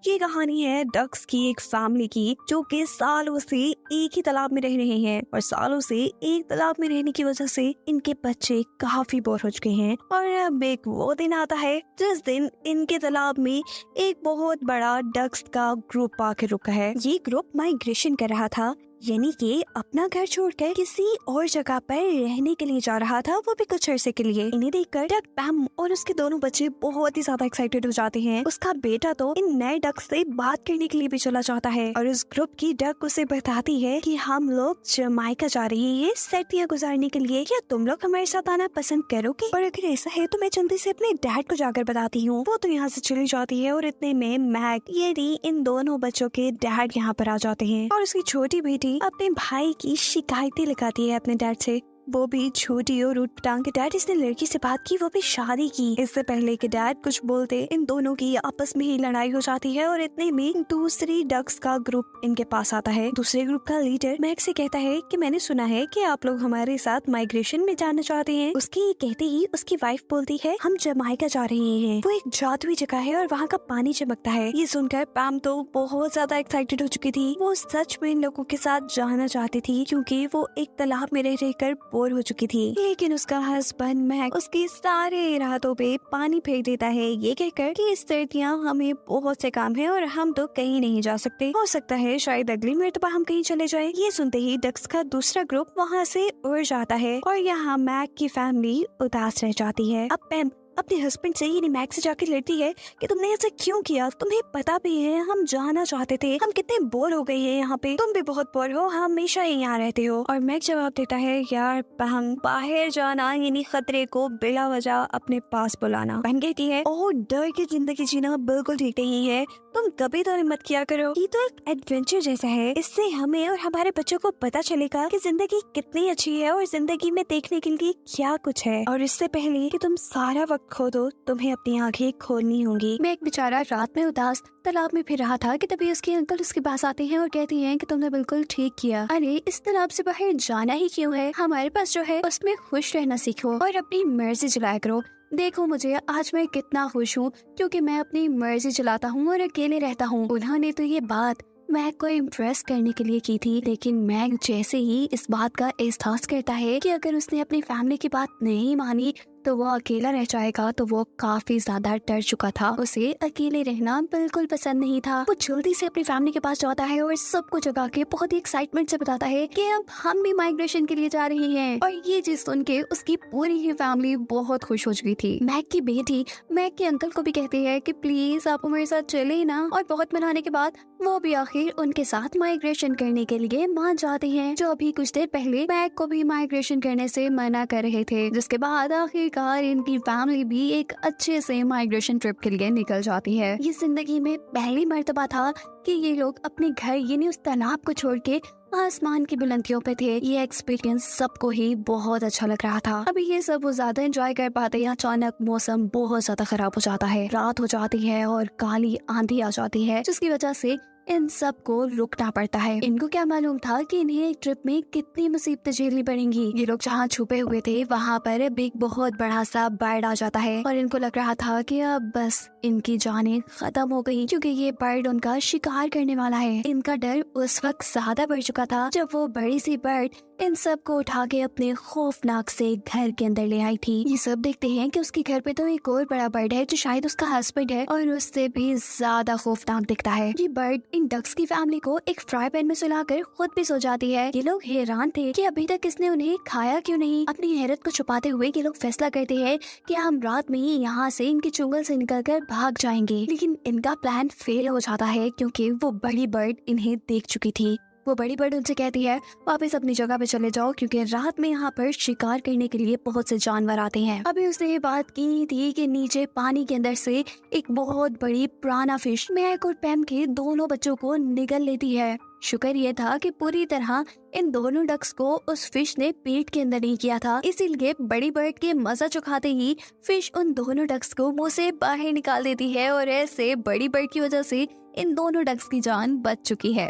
ये कहानी है डक्स की एक फैमिली की जो कि सालों से एक ही तालाब में रह रहे हैं और सालों से एक तालाब में रहने की वजह से इनके बच्चे काफी बोर हो चुके हैं। और अब एक वो दिन आता है जिस दिन इनके तालाब में एक बहुत बड़ा डक्स का ग्रुप आके रुका है। ये ग्रुप माइग्रेशन कर रहा था, यानी कि अपना घर छोड़कर किसी और जगह पर रहने के लिए जा रहा था, वो भी कुछ अरसे के लिए। इन्हें देखकर डक पैम और उसके दोनों बच्चे बहुत ही ज्यादा एक्साइटेड हो जाते हैं। उसका बेटा तो इन नए डक से बात करने के लिए भी चला जाता है और उस ग्रुप की डक उसे बताती है कि हम लोग जमाइका जा रही है सर्दियाँ गुजारने के लिए, क्या तुम लोग हमारे साथ आना पसंद करोगे? और अगर ऐसा है तो मैं जल्दी से अपने डैड को जाकर बताती हूँ। वो तो यहाँ से चली जाती है और इतने में मैग यानी इन दोनों बच्चों के डैड यहाँ पर आ जाते हैं और उसकी छोटी बेटी अपने भाई की शिकायतें लगाती है अपने डैड से। वो भी छोटी और उठपटांग के डैड इसने लड़की से बात की, वो भी शादी की। इससे पहले के डैड कुछ बोलते इन दोनों की आपस में ही लड़ाई हो जाती है और इतने में दूसरी डक्स का ग्रुप इनके पास आता है। दूसरे ग्रुप का लीडर मैग से कहता है कि मैंने सुना है कि आप लोग हमारे साथ माइग्रेशन में जाना चाहते हैं। उसके ये कहते ही उसकी वाइफ बोलती है हम जमाइका जा रहे हैं, वो एक जादुई जगह है और वहाँ का पानी चमकता है। ये सुनकर पैम तो बहुत ज्यादा एक्साइटेड हो चुकी थी। वो सच में इन लोगों के साथ जाना चाहती थी क्योंकि वो एक तालाब में रह रहकर बोर हो चुकी थी। लेकिन उसका हस्बैंड मैग उसके सारे इरादों पे पानी फेंक देता है, ये कहकर कि इस सर्दियाँ हमें बहुत से काम है और हम तो कहीं नहीं जा सकते, हो सकता है शायद अगली मर्तबा हम कहीं चले जाएं। ये सुनते ही डक्स का दूसरा ग्रुप वहाँ से उड़ जाता है और यहाँ मैग की फैमिली उदास रह जाती है। अब पैम अपने हस्बैंड से ही मैग से जाकर लड़ती है कि तुमने ऐसा क्यों किया, तुम्हें पता भी है हम जाना चाहते थे, हम कितने बोर हो गए हैं यहाँ पे, तुम भी बहुत बोर हो, हमेशा ही यहाँ रहते हो। और मैग जवाब देता है यार बहन बाहर जाना यानी खतरे को बिला वजह अपने पास बुलाना। बहन कहती है ओह डर की जिंदगी जीना बिल्कुल ठीक नहीं है, तुम कभी तो हिम्मत किया करो, ये तो एक एडवेंचर जैसा है, इससे हमें और हमारे बच्चों को पता चलेगा कि जिंदगी कितनी अच्छी है और जिंदगी में देखने के लिए क्या कुछ है। और इससे पहले कि तुम सारा वक्त खो दो तुम्हें अपनी आंखें खोलनी होंगी। मैं एक बेचारा रात में उदास तालाब में फिर रहा था कि तभी उसके अंकल उसके पास आते हैं और कहते हैं कि तुमने बिल्कुल ठीक किया, अरे इस तालाब से बाहर जाना ही क्यों है, हमारे पास जो है उसमें खुश रहना सीखो और अपनी मर्जी चलाया करो। देखो मुझे आज मैं कितना खुश हूँ क्योंकि मैं अपनी मर्जी चलाता हूँ और अकेले रहता हूँ। उन्होंने तो ये बात मैग को इम्प्रेस करने के लिए की थी, लेकिन मैग जैसे ही इस बात का एहसास करता है कि अगर उसने अपनी फैमिली की बात नहीं मानी तो वो अकेला रह जाएगा, तो वो काफी ज्यादा डर चुका था। उसे अकेले रहना बिल्कुल पसंद नहीं था। वो जल्दी से अपनी फैमिली के पास जाता है और सबको जगा के बहुत ही एक्साइटमेंट से बताता है कि अब हम भी माइग्रेशन के लिए जा रहे हैं। और ये चीज सुन के उसकी पूरी ही फैमिली बहुत खुश हो चुकी थी। मैग की बेटी मैग के अंकल को भी कहती है कि प्लीज आप हमारे साथ चले ना, और बहुत मनाने के बाद वो भी आखिर उनके साथ माइग्रेशन करने के लिए मान जाते हैं, जो अभी कुछ देर पहले मैग को भी माइग्रेशन करने से मना कर रहे थे। जिसके बाद आखिरकार इनकी फैमिली भी एक अच्छे से माइग्रेशन ट्रिप के लिए निकल जाती है। ये जिंदगी में पहली मर्तबा था कि ये लोग अपने घर यानी उस तालाब को छोड़ के आसमान की बुलंदियों पे थे। ये एक्सपीरियंस सबको ही बहुत अच्छा लग रहा था। अभी ये सब वो ज्यादा एंजॉय कर पाते हैं, अचानक मौसम बहुत ज्यादा खराब हो जाता है, रात हो जाती है और काली आंधी आ जाती है, जिसकी वजह से इन सब को रुकना पड़ता है। इनको क्या मालूम था कि इन्हें एक ट्रिप में कितनी मुसीबतें झेलनी पड़ेंगी। ये लोग जहाँ छुपे हुए थे वहाँ पर अब एक बहुत बड़ा सा बर्ड आ जाता है और इनको लग रहा था कि अब बस इनकी जानें खत्म हो गई, क्योंकि ये बर्ड उनका शिकार करने वाला है। इनका डर उस वक्त ज्यादा बढ़ चुका था जब वो बड़ी सी बर्ड इन सब को उठा के अपने खौफनाक से घर के अंदर ले आई थी। ये सब देखते हैं कि उसके घर पे तो एक और बड़ा बर्ड है जो शायद उसका हस्बैंड है और उससे भी ज्यादा खौफनाक दिखता है। ये बर्ड इन डक्स की फैमिली को एक फ्राई पैन में सुलाकर खुद भी सो जाती है। ये लोग हैरान थे कि अभी तक इसने उन्हें खाया क्यों नहीं। अपनी हैरत को छुपाते हुए ये लोग फैसला करते हैं कि हम रात में ही यहाँ से इनके चुंगल से निकलकर भाग जाएंगे। लेकिन इनका प्लान फेल हो जाता है क्योंकि वो बड़ी बर्ड इन्हें देख चुकी थी। वो बड़ी बर्ड उनसे कहती है वापस अपनी जगह पे चले जाओ क्योंकि रात में यहाँ पर शिकार करने के लिए बहुत से जानवर आते हैं। अभी उसने ये बात की थी कि नीचे पानी के अंदर से एक बहुत बड़ी पुराना फिश मैग और पैम के दोनों बच्चों को निगल लेती है। शुक्र ये था कि पूरी तरह इन दोनों डक्स को उस फिश ने पेट के अंदर नहीं किया था, इसीलिए बड़ी बर्ड के मजा चुखाते ही फिश उन दोनों डक्स को मुंह से बाहर निकाल देती है और ऐसे बड़ी बर्ड की वजह से इन दोनों डक्स की जान बच चुकी है।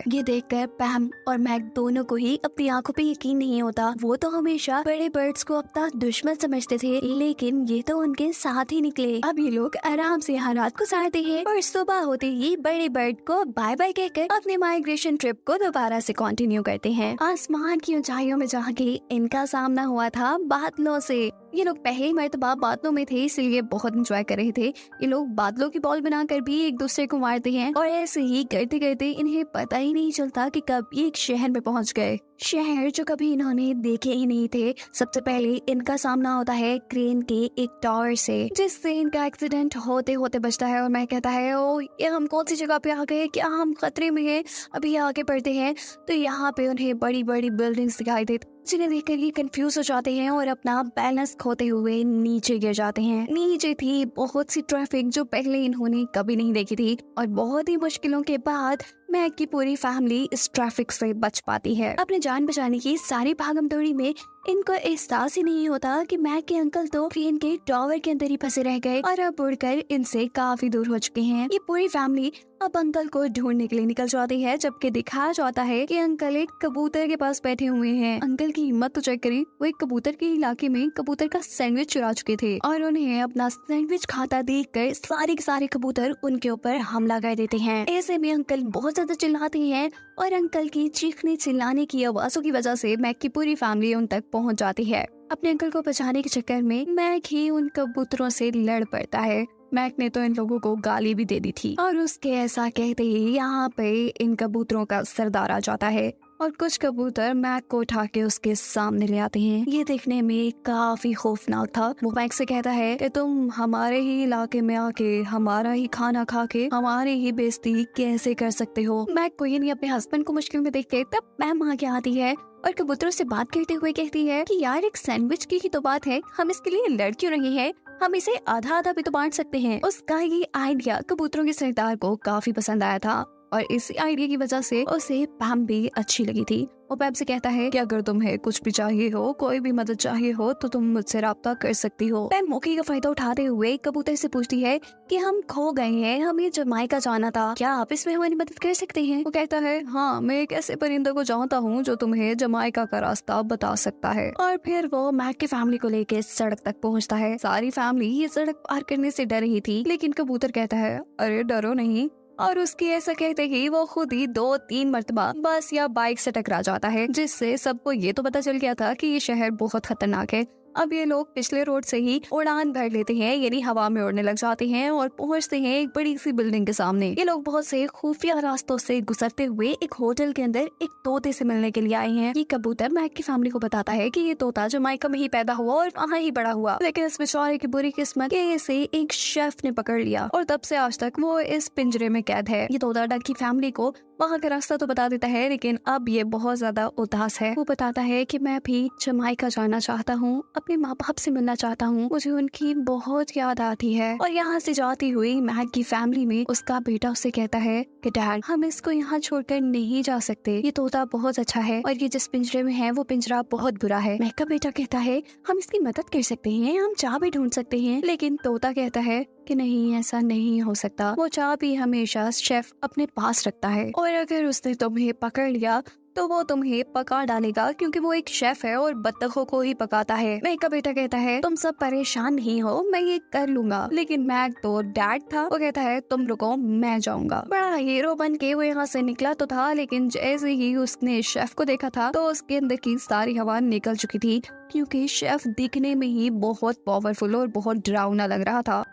ये देखकर पैम और मैक दोनों को ही अपनी आंखों पे यकीन नहीं होता। वो तो हमेशा बड़े बर्ड्स को अपना दुश्मन समझते थे, लेकिन ये तो उनके साथ ही निकले। अब ये लोग आराम से यहाँ रात गुजारते हैं और सुबह होते ही बड़े बर्ड को बाय बाय कहकर अपने माइग्रेशन ट्रिप को दोबारा से कंटिन्यू करते हैं। आसमान की ऊंचाइयों में जाके इनका सामना हुआ था बादलों से। ये लोग पहली मर्तबा बादलों में थे, इसलिए बहुत एंजॉय कर रहे थे। ये लोग बादलों की बॉल बनाकर भी एक दूसरे को मारते हैं और ऐसे ही करते करते इन्हें पता ही नहीं चलता कि कब ये एक शहर में पहुंच गए, शहर जो कभी इन्होंने देखे ही नहीं थे। सबसे पहले इनका सामना होता है क्रेन के एक टावर से, जिससे इनका एक्सीडेंट होते होते बचता है। और मैं कहता है ओ ये हम कौन सी जगह पे आ गए, क्या हम खतरे में हैं? अभी आगे बढ़ते हैं तो यहाँ पे उन्हें बड़ी बड़ी बिल्डिंग्स दिखाई देती, जिन्हें देखकर ये कंफ्यूज हो जाते हैं और अपना बैलेंस खोते हुए नीचे गिर जाते हैं। नीचे थी बहुत सी ट्रैफिक जो पहले इन्होंने कभी नहीं देखी थी और बहुत ही मुश्किलों के बाद मैक की पूरी फैमिली इस ट्रैफिक से बच पाती है। अपने जान बचाने की सारी भागम दौड़ी में इनको एहसास ही नहीं होता कि मैक के अंकल तो ट्रेन के टावर के अंदर ही फंसे रह गए और अब उड़कर इनसे काफी दूर हो चुके हैं। ये पूरी फैमिली अब अंकल को ढूंढने के लिए निकल जाती है, जबकि दिखाया जाता है कि अंकल एक कबूतर के पास बैठे हुए हैं। अंकल की हिम्मत तो चेक करी, वो एक कबूतर के इलाके में कबूतर का सैंडविच चुरा चुके थे और उन्हें अपना सैंडविच खाता देखकर सारे के सारे कबूतर उनके ऊपर हमला कर देते हैं। ऐसे में अंकल बहुत ज्यादा चिल्लाते हैं और अंकल की चीखने चिल्लाने की आवाजों की वजह से मैक की पूरी फैमिली उन तक पहुंच जाती है। अपने अंकल को बचाने के चक्कर में मैक ही उन कबूतरों से लड़ पड़ता है। मैक ने तो इन लोगों को गाली भी दे दी थी और उसके ऐसा कहते ही यहाँ पे इन कबूतरों का सरदार आ जाता है और कुछ कबूतर मैक को उठा के उसके सामने ले आते हैं। ये देखने में काफी खौफनाक था। वो मैक से कहता है कि तुम हमारे ही इलाके में आके हमारा ही खाना खा के हमारी ही बेइज्जती कैसे कर सकते हो। मैक को यानी अपने हस्बैंड को मुश्किल में देख के तब मैम आगे आती है और कबूतरों से बात करते हुए कहती है कि यार एक सैंडविच की ही तो बात है, हम इसके लिए लड़ क्यों रहे हैं, हम इसे आधा आधा भी तो बांट सकते हैं। उसका ये आइडिया कबूतरों के सरदार को काफी पसंद आया था और इस आइडिया की वजह से उसे पैम भी अच्छी लगी थी। वो पैम से कहता है कि अगर तुम्हें कुछ भी चाहिए हो, कोई भी मदद चाहिए हो तो तुम मुझसे राब्ता कर सकती हो। पैम मौके का फायदा उठाते हुए कबूतर से पूछती है कि हम खो गए हैं, हमें जमाइका जाना था, क्या आप इसमें हमारी मदद कर सकते हैं? वो कहता है हाँ, मैं एक ऐसे परिंदे को जानता हूँ जो तुम्हें जमाइका का रास्ता बता सकता है। और फिर वो मैक की फैमिली को लेके सड़क तक पहुँचता है। सारी फैमिली ये सड़क पार करने से डर रही थी, लेकिन कबूतर कहता है अरे डरो नहीं, और उसके ऐसा कहते ही वो खुद ही 2-3 मर्तबा बस या बाइक से टकरा जाता है, जिससे सबको ये तो पता चल गया था कि ये शहर बहुत खतरनाक है। अब ये लोग पिछले रोड से ही उड़ान भर लेते हैं, यानी हवा में उड़ने लग जाते हैं और पहुंचते हैं एक बड़ी सी बिल्डिंग के सामने। ये लोग बहुत से खुफिया रास्तों से गुजरते हुए एक होटल के अंदर एक तोते से मिलने के लिए आए हैं। ये कबूतर मैक की फैमिली को बताता है कि ये तोता जमाइका में ही पैदा हुआ और वहाँ ही बड़ा हुआ, लेकिन इस बेचारे की बुरी किस्मत के इसे एक शेफ ने पकड़ लिया और तब से आज तक वो इस पिंजरे में कैद है। ये तोता डक की फैमिली को वहाँ का रास्ता तो बता देता है, लेकिन अब ये बहुत ज्यादा उदास है। वो बताता है कि मैं भी जमाइका जाना चाहता हूँ, अपने माँ बाप से मिलना चाहता हूँ, मुझे उनकी बहुत याद आती है। और यहाँ से जाती हुई मैक की फैमिली में उसका बेटा उससे कहता है कि डैड हम इसको यहाँ छोड़कर नहीं जा सकते, ये तोता बहुत अच्छा है और ये जिस पिंजरे में है वो पिंजरा बहुत बुरा है। मैक का बेटा कहता है हम इसकी मदद कर सकते हैं, हम चाह भी ढूंढ सकते हैं, लेकिन तोता कहता है कि नहीं, ऐसा नहीं हो सकता, वो चाह भी हमेशा शेफ अपने पास रखता है और अगर उसने तुम्हें पकड़ लिया तो वो तुम्हें पका डालेगा, क्योंकि वो एक शेफ है और बत्तखों को ही पकाता है। मैक का बेटा कहता है तुम सब परेशान नहीं हो, मैं ये कर लूंगा। लेकिन मैक तो डैड था, वो कहता है तुम रुको, मैं जाऊंगा। बड़ा हीरो बन के वो यहाँ से निकला तो था, लेकिन जैसे ही उसने शेफ को देखा था तो उसके अंदर की सारी हवा निकल चुकी थी, क्योंकि शेफ दिखने में ही बहुत पावरफुल और बहुत डरावना लग रहा था।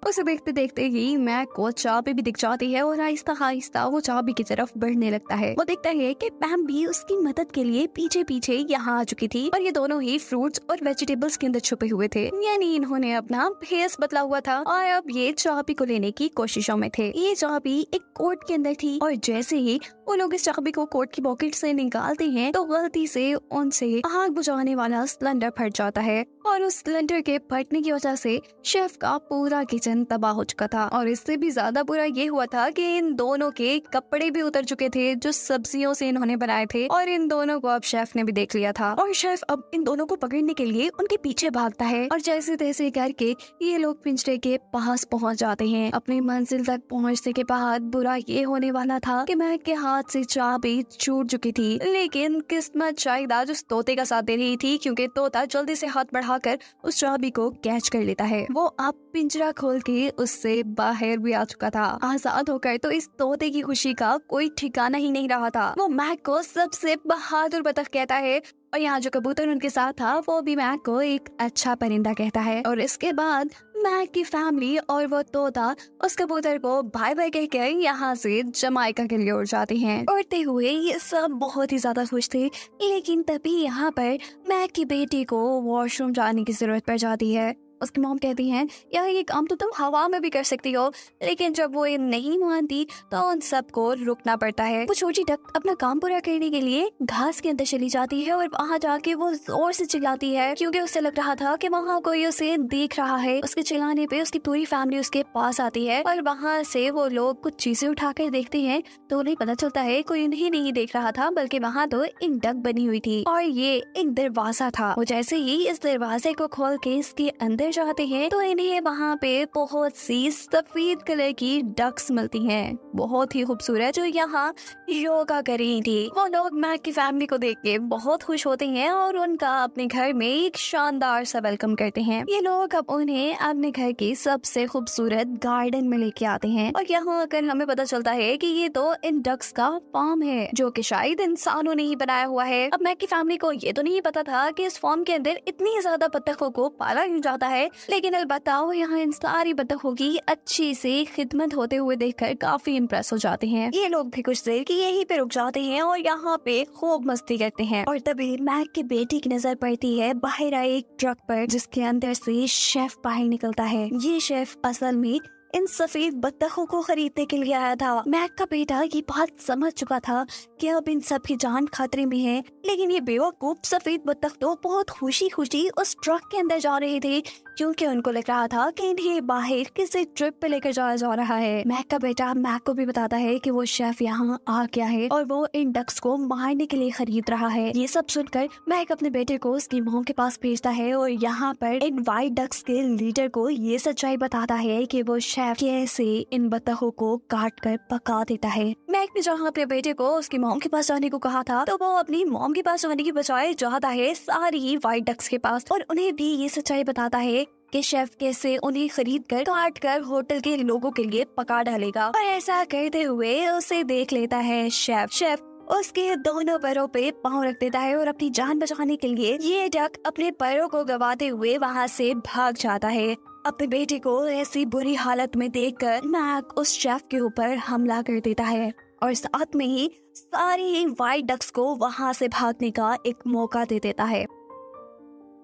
उसे देखते देखते ही मैक को चाबी भी दिख जाती है और आहिस्ता आहिस्ता वो चाबी की तरफ बढ़ने लगता है। वो देखता है कि पैम भी उसकी मदद के लिए पीछे पीछे यहाँ आ चुकी थी और ये दोनों ही फ्रूट्स और वेजिटेबल्स के अंदर छुपे हुए थे, यानी इन्होंने अपना फेस बदला हुआ था और अब ये चाबी को लेने की कोशिशों में थे। ये चाबी एक कोट के अंदर थी और जैसे ही वो लोग इस चाबी को कोट की पॉकेट से निकालते हैं तो गलती से उनसे आग बुझाने वाला सिलेंडर फट जाता है और उस सिलेंडर के फटने की वजह से शेफ का पूरा किचन तबाह हो चुका था। और इससे भी ज्यादा बुरा ये हुआ था कि इन दोनों के कपड़े भी उतर चुके थे जो सब्जियों से इन्होंने बनाए थे, और इन दोनों को अब शेफ ने भी देख लिया था। और शेफ अब इन दोनों को पकड़ने के लिए उनके पीछे भागता है और जैसे तैसे करके ये लोग पिंजरे के पास पहुंच जाते हैं। अपनी मंजिल तक पहुंचने के बाद बुरा ये होने वाला था कि महक के हाथ से चाबी छूट चुकी थी, लेकिन किस्मत शायद आज उस तोते का साथ दे रही थी, क्योंकि तोता जल्दी से हाथ बढ़ाकर उस चाबी को कैच कर लेता है। वो अब पिंजरा खोल के उससे बाहर भी आ चुका था। आजाद होकर तो इस तोते की खुशी का कोई ठिकाना ही नहीं रहा था। वो महक को सबसे बहादुर बतख कहता है, और यहाँ जो कबूतर उनके साथ था वो भी महक को एक अच्छा परिंदा कहता है। और इसके बाद महक की फैमिली और वो तोता उस कबूतर को बाय बाय कहकर यहाँ से जमाइका के लिए उड़ जाते हैं। उड़ते हुए ये सब बहुत ही ज्यादा खुश थे, लेकिन तभी यहाँ पर महक की बेटी को वॉशरूम जाने की जरूरत पड़ जाती है। उसकी मॉम कहती हैं, यार ये काम तो तुम हवा में भी कर सकती हो, लेकिन जब वो ये नहीं मानती तो उन सबको रुकना पड़ता है। वो छोटी डक अपना काम पूरा करने के लिए घास के अंदर चली जाती है और वहाँ जाके वो जोर से चिल्लाती है, क्योंकि उसे लग रहा था कि वहाँ कोई उसे देख रहा है। उसके चिल्लाने पे उसकी पूरी फैमिली उसके पास आती है और वहाँ से वो लोग कुछ चीजें उठाकर देखते हैं तो उन्हें पता चलता है कोई उन्हें नहीं देख रहा था, बल्कि वहाँ तो एक डक बनी हुई थी और ये एक दरवाजा था। वो जैसे ही इस दरवाजे को खोल के इसके अंदर जाते हैं तो इन्हें वहाँ पे बहुत सी सफेद कलर की डक्स मिलती हैं, बहुत ही खूबसूरत, जो यहाँ योगा कर रही थी। वो लोग मैक की फैमिली को देख के बहुत खुश होते हैं और उनका अपने घर में एक शानदार सा वेलकम करते हैं। ये लोग अब उन्हें अपने घर के सबसे खूबसूरत गार्डन में लेके आते हैं और यहाँ आकर हमें पता चलता है कि ये तो इन डक्स का फार्म है, जो कि शायद इंसानों ने ही बनाया हुआ है। अब मैक की फैमिली को ये तो नहीं पता था कि इस फार्म के अंदर इतनी ज्यादा बत्तखों को पाला जाता है, लेकिन अलबत्ता वो यहाँ इन सारी बत्तखों की अच्छी से खिदमत होते हुए देखकर काफी इम्प्रेस हो जाते हैं। ये लोग भी कुछ देर के यहीं पे रुक जाते हैं और यहाँ पे खूब मस्ती करते हैं। और तभी मैक की बेटी की नजर पड़ती है बाहर आए एक ट्रक पर, जिसके अंदर से शेफ बाहर निकलता है। ये शेफ असल में इन सफेद बत्तखों को खरीदने के लिए आया था। मैक का बेटा ये बात समझ चुका था कि अब इन सब की जान खतरे में है, लेकिन ये बेवकूफ सफेद बत्तख तो बहुत खुशी खुशी उस ट्रक के अंदर जा रहे थे, क्योंकि उनको लग रहा था कि इन्हें बाहर किसी ट्रिप पे लेकर जाया जा रहा है। मैक का बेटा मैक को भी बताता है कि वो शेफ यहाँ आ गया है और वो इन डक्स को मारने के लिए खरीद रहा है। ये सब सुनकर मैक अपने बेटे को उसकी मॉम के पास भेजता है और यहाँ पर इन वाइट डक्स के लीडर को ये सच्चाई बताता है कि वो शेफ कैसे इन बत्तखों को काट कर पका देता है। मैक ने जहाँ अपने बेटे को उसकी मॉम के पास जाने को कहा था, तो वो अपनी मॉम के पास जाने की बजाय जाता है सारी वाइट डक्स के पास और उन्हें भी ये सच्चाई बताता है कि शेफ कैसे उन्हें खरीद कर काट कर होटल के लोगों के लिए पका डालेगा। और ऐसा करते हुए उसे देख लेता है शेफ उसके दोनों पैरों पे पाँव रख देता है और अपनी जान बचाने के लिए ये डक अपने पैरों को गवाते हुए वहाँ से भाग जाता है। अपने बेटे को ऐसी बुरी हालत में देखकर मैक उस शेफ के ऊपर हमला कर देता है और साथ में ही सारी वाइट डक्स को वहाँ से भागने का एक मौका दे देता है।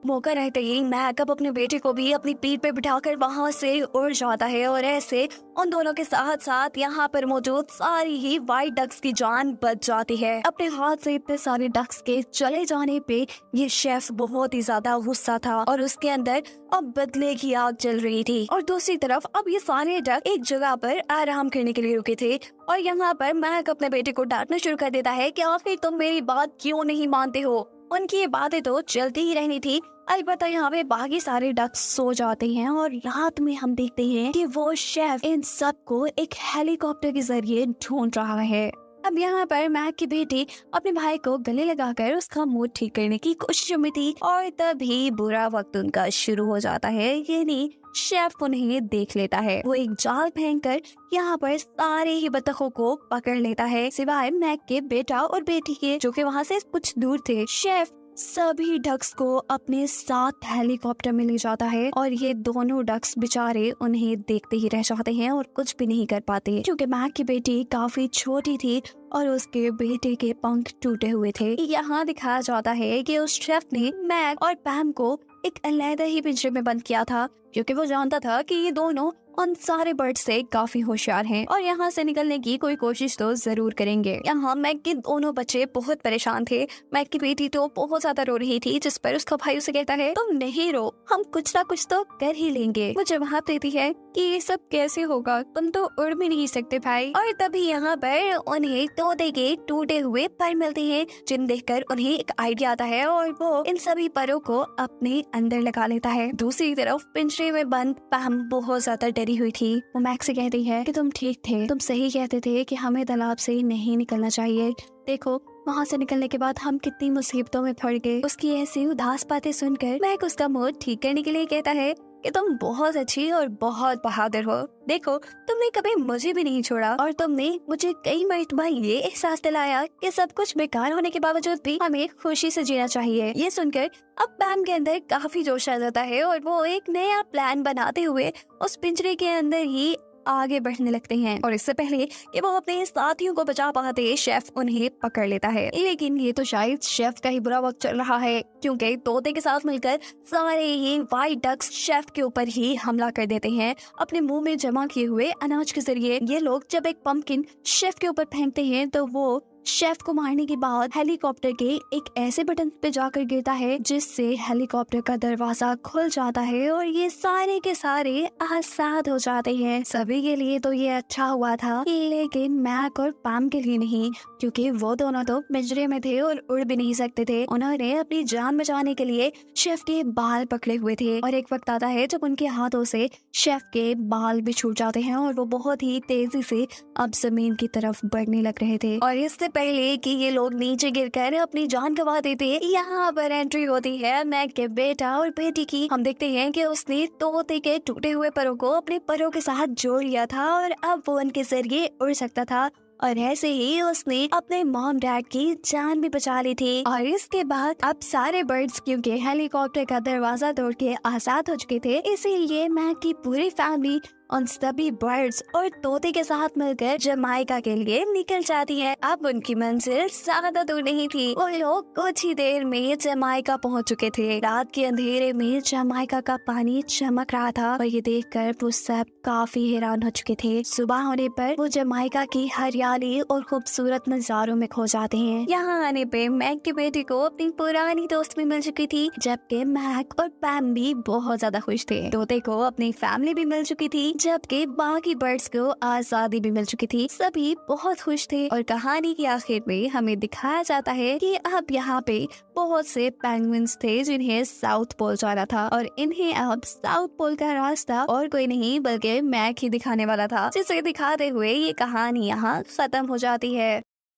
मौका रहते ही मैक अब अपने बेटे को भी अपनी पीठ पे बिठाकर वहाँ से उड़ जाता है और ऐसे उन दोनों के साथ साथ यहाँ पर मौजूद सारी ही वाइट डक्स की जान बच जाती है। अपने हाथ से इतने सारे डक्स के चले जाने पे ये शेफ बहुत ही ज्यादा गुस्सा था और उसके अंदर अब बदले की आग जल रही थी। और दूसरी तरफ अब ये सारे डक एक जगह पर आराम करने के लिए रुके थे और यहाँ पर मैक अपने बेटे को डांटना शुरू कर देता है कि आखिर तुम मेरी बात क्यों नहीं मानते हो। उनकी ये बातें तो चलती ही रहनी थी। अलबत्ता यहाँ पे बाकी सारे डक्स सो जाते हैं और रात में हम देखते हैं कि वो शेफ इन सबको एक हेलीकॉप्टर के जरिए ढूंढ रहा है। अब यहाँ पर मैक की बेटी अपने भाई को गले लगाकर उसका मूड ठीक करने की कोशिश में थी और तभी बुरा वक्त उनका शुरू हो जाता है, यानी शेफ उन्हें देख लेता है। वो एक जाल फेंककर यहाँ पर सारे ही बत्तखों को पकड़ लेता है, सिवाय मैक के बेटा और बेटी के, जो कि वहाँ से कुछ दूर थे। शेफ सभी डक्स को अपने साथ हेलीकॉप्टर में ले जाता है और ये दोनों डक्स बेचारे उन्हें देखते ही रह जाते हैं और कुछ भी नहीं कर पाते, क्योंकि मैक की बेटी काफी छोटी थी और उसके बेटे के पंख टूटे हुए थे। यहाँ दिखाया जाता है कि उस शेफ ने मैक और पैम को एक अलग ही पिंजरे में बंद किया था, क्योंकि वो जानता था कि ये दोनों उन सारे बर्ड से काफी होशियार हैं और यहाँ से निकलने की कोई कोशिश तो जरूर करेंगे। यहाँ मैक के दोनों बच्चे बहुत परेशान थे। मैक की बेटी तो बहुत ज्यादा रो रही थी, जिस पर उसका भाई उसे कहता है, तुम नहीं रो, हम कुछ ना कुछ तो कर ही लेंगे। वो जवाब देती है कि ये सब कैसे होगा, तुम तो उड़ भी नहीं सकते भाई। और तभी यहाँ पर उन्हें तोते के टूटे हुए पर मिलते हैं, जिन देखकर उन्हें एक आइडिया आता है और वो इन सभी परों को अपने अंदर लगा लेता है। दूसरी तरफ पिंजरे में बंद पैम बहुत ज्यादा डरी हुई थी। वो मैक से कहती है कि तुम ठीक थे, तुम सही कहते थे कि हमें तालाब से नहीं निकलना चाहिए। देखो वहाँ से निकलने के बाद हम कितनी मुसीबतों में पड़ गए। उसकी ऐसी उदास बातें सुनकर मैक उसका मूड ठीक करने के लिए कहता है कि तुम बहुत अच्छी और बहुत बहादुर हो। देखो तुमने कभी मुझे भी नहीं छोड़ा और तुमने मुझे कई मरतबा ये एहसास दिलाया कि सब कुछ बेकार होने के बावजूद भी हमें खुशी से जीना चाहिए। ये सुनकर अब पैम के अंदर काफी जोश आ जाता है और वो एक नया प्लान बनाते हुए उस पिंजरे के अंदर ही आगे बढ़ने लगते हैं। और इससे पहले कि वो अपने साथियों को बचा पाते, शेफ उन्हें पकड़ लेता है। लेकिन ये तो शायद शेफ का ही बुरा वक्त चल रहा है, क्योंकि तोते के साथ मिलकर सारे ये व्हाइट डक्स शेफ के ऊपर ही हमला कर देते हैं अपने मुंह में जमा किए हुए अनाज के जरिए। ये लोग जब एक पंपकिन शेफ के ऊपर फेंकते हैं तो वो शेफ को मारने के बाद हेलीकॉप्टर के एक ऐसे बटन पे जाकर गिरता है जिससे हेलीकॉप्टर का दरवाजा खुल जाता है और ये सारे के सारे आजाद हो जाते हैं। सभी के लिए तो ये अच्छा हुआ था, लेकिन मैक और पैम के लिए नहीं, क्योंकि वो दोनों तो पिंजरे में थे और उड़ भी नहीं सकते थे। उन्होंने अपनी जान बचाने के लिए शेफ के बाल पकड़े हुए थे और एक वक्त आता है जब उनके हाथों से शेफ के बाल भी छूट जाते हैं और वो बहुत ही तेजी से अब जमीन की तरफ बढ़ने लग रहे थे। और इससे पहले कि ये लोग नीचे गिरकर अपनी जान गंवा देते, यहाँ पर एंट्री होती है मैक के बेटा और बेटी की। हम देखते हैं कि उसने तोते के टूटे हुए परों को अपने परों के साथ जोड़ लिया था और अब वो उनके जरिए उड़ सकता था। और ऐसे ही उसने अपने मॉम डैड की जान भी बचा ली थी। और इसके बाद अब सारे बर्ड्स, क्योंकि हेलीकॉप्टर का दरवाजा तोड़ के आजाद हो चुके थे, इसीलिए मैक की पूरी फैमिली उन सभी बर्ड्स और तोते के साथ मिलकर जमाइका के लिए निकल जाती है। अब उनकी मंजिल ज्यादा दूर नहीं थी, वो लोग कुछ ही देर में जमाइका पहुंच चुके थे। रात के अंधेरे में जमाइका का पानी चमक रहा था और ये देखकर वो सब काफी हैरान हो चुके थे। सुबह होने पर वो जमाइका की हरियाली और खूबसूरत नजारों में खो जाते हैं। यहाँ आने पे मैक की बेटी को अपनी पुरानी दोस्त भी मिल चुकी थी, जबकि मैक और पैम भी बहुत ज्यादा खुश थे। तोते को अपनी फैमिली भी मिल चुकी थी, जबकि बाकी बर्ड्स को आजादी भी मिल चुकी थी। सभी बहुत खुश थे और कहानी के आखिर में हमें दिखाया जाता है कि अब यहाँ पे बहुत से पेंगुइन्स थे जिन्हें साउथ पोल जाना था और इन्हें अब साउथ पोल का रास्ता और कोई नहीं बल्कि मैक ही दिखाने वाला था, जिसे दिखाते हुए ये कहानी यहाँ खत्म हो जाती है।